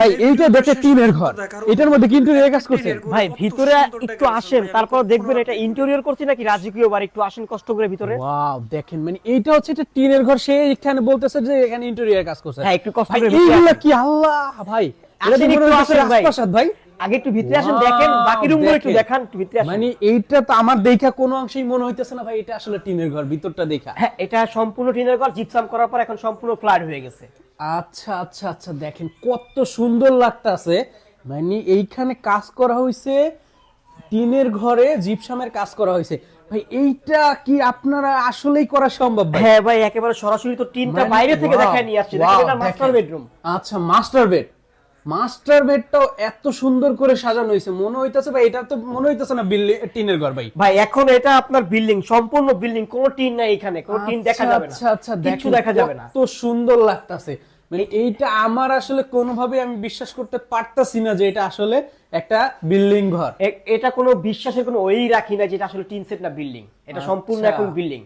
ভাই এইটা দেখে টিনের ঘর, এটার মধ্যে কিন্তু এর কাজ করছেন ভাই ভিতরে একটু আসেন, তারপর দেখবেন এটা ইন্টেরিয়র করছি নাকি রাজকীয় বাড়ি। একটু আসেন কষ্ট করে ভিতরে। ওয়াও দেখেন, মানে এইটা হচ্ছে এটা টিনের ঘর, সে এখানে বলতেছে যে এখানে ইন্টেরিয়র কাজ করছে। হ্যাঁ একটু কষ্ট ভাই করে ভিতরে এইগুলা আসেন। কি আল্লাহ ভাই, এটা আসেন, তো মনে একটু হচ্ছে আসেন ভাই। রাজপ্রাসাদ ভাই। আগে একটু ভিতরে আসেন, Wow, দেখেন বাকি রুমগুলো একটু দেখেন। দেখান, একটু ভিতরে আসেন। মানে এইটা তো আমার দেখা কোনো অংশেই মনে হইতেছে না ভাই এটা আসলে টিনের ঘর, ভিতরটা দেখা। হ্যাঁ এটা সম্পূর্ণ টিনের ঘর, জিপসাম করার পর এখন সম্পূর্ণ ফ্ল্যাট হয়ে গেছে। আচ্ছা আচ্ছা আচ্ছা, দেখেন কত সুন্দর লাগতাছে। মানে এইখানে কাজ করা হয়েছে টিনের ঘরে, জিপসামের কাজ করা হয়েছে। ভাই এইটা কি আপনারা আসলেই করা সম্ভব ভাই? হ্যাঁ ভাই একেবারে সরাসরি তো টিনটা মানে বাইরে থেকে wow, দেখায় নিয়ে আসছে। wow, দেখেন এটা মাস্টার দেখেন। বেডরুম। আচ্ছা মাস্টার বেড, মাস্টার বেডটাও এত সুন্দর করে সাজানো হয়েছে, মনে হইতাছে ভাই এটা তো মনে হইতাছে না বিল্ডিং টিনের ঘর ভাই। ভাই এখন এটা আপনার বিল্ডিং, সম্পূর্ণ বিল্ডিং, কোনো টিন নাই এখানে, কোনো টিন দেখা যাবে না। আচ্ছা আচ্ছা, কিছু দেখেন দেখা যাবে না। কত সুন্দর লাগতাছে। মানে এইটা আমার আসলে কোনোভাবে আমি বিশ্বাস করতে পারতাছি না যে এটা আসলে একটা বিল্ডিং ঘর। এটা কোনো বিশ্বাসের কোনো ওই রাখি না যে এটা আসলে টিন সেট না বিল্ডিং, এটা সম্পূর্ণ আচ্ছা। এখন বিল্ডিং।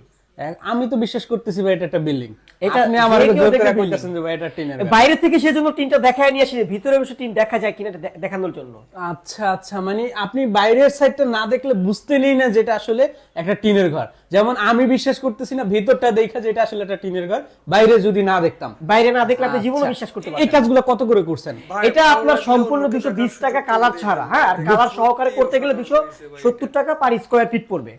আমি তো বিশ্বাস করতেছি ভাই এটা একটা বিল্ডিং, এটা আপনি আমার যে কেউ জোর দেখে করে building। কইতাছেন যে ভাই এটা টিনের ঘর। বাইরে থেকে সেজন্য টিনটা দেখায় নিয়ে আসে, ভিতরে বসে টিন দেখা যায় কিনা এটা দেখানোর জন্য। আচ্ছা আচ্ছা, মানে আপনি বাইরের সাইডটা না দেখলে বুঝতে নেই না যেটা আসলে একটা টিনের ঘর। যেমন আমি বিশ্বাস করতেছি না ভিতরটা দেখা যে এটা আসলে একটা টিনের ঘর, বাইরে যদি না দেখতাম। বাইরে না দেখলে আপনি জীবনে আচ্ছা, বিশ্বাস করতে এই পারবেন না। কাজগুলো কত করে করছেন? এটা আপনার সম্পূর্ণ 220 টাকা কালার ছাড়া, হ্যাঁ, আর কালার সহকারে করতে গেলে 270 টাকা পার স্কয়ার ফিট পড়বে।